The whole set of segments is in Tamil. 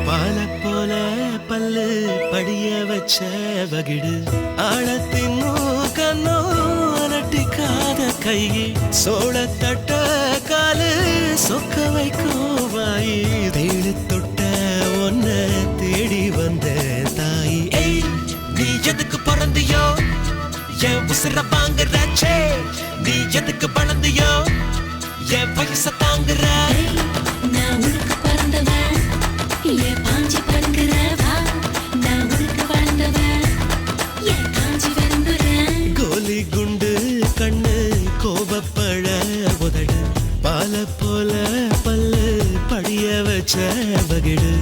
பால போல பல்லு படிய வச்ச வகிடு ஆழத்தின் கண்ணோ அலட்டிக்காத கையே சோழ தட்ட காலு சொக்க வைக்கும் வாயி தேடு தொட்ட ஒன்ன தேடி வந்த தாயி நீ எதுக்கு பிறந்தியோ என் உசிர வாங்குறாச்சே நீ எதுக்கு வளர்ந்தியோ என் வயச தாங்குற நான் உனக்கு பிறந்தவன் என் பாஞ்சி பறங்குறவா நான் உனக்கு வளர்ந்தவன் என் காஞ்சி விரும்புறேன் கோலி குண்டு கண்ணு கோபப்பழ உதடு பால போல பல்லு படிய வச்ச வகிடு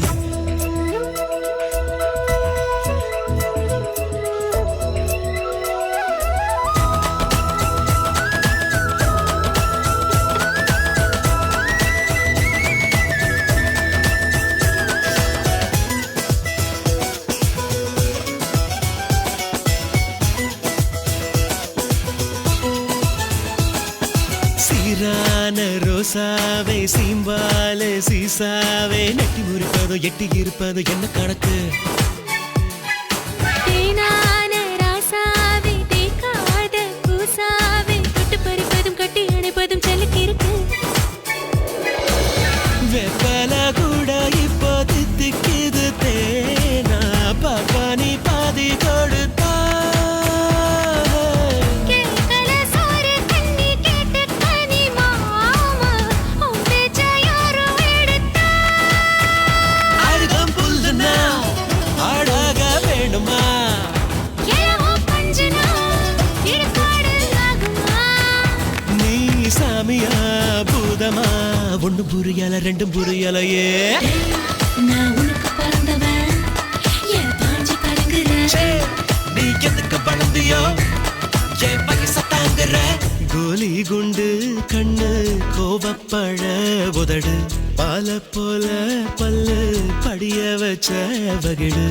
சீரான ரோசாவே சீம்பால சீசாவே நெட்டி முறிப்பதோ எட்டி இருப்பதோ என்ன கணக்கு தேனான ராசாவே தேக்காத பூசாவே தொட்டு பறிப்பதும் கட்டி அணைப்பதும் செலுக்கு இருக்கு வெப்பல கூட இப்போ தித்திக்குது தேனா பாப்பா நீ பாதி கொடுத்தா சாமியா பூதமா ஒண்ணு புரியல ரெண்டும் புரியலையே நான் உனக்கு பிறந்தவன் என் பாஞ்சி பறங்குறேன் நீ எதுக்கு வளர்ந்தியோ என் வயச தாங்குற கோலி குண்டு கண்ணு கோபப்பழ உதடு பால போல பல்லு படிய வச்ச வகிடு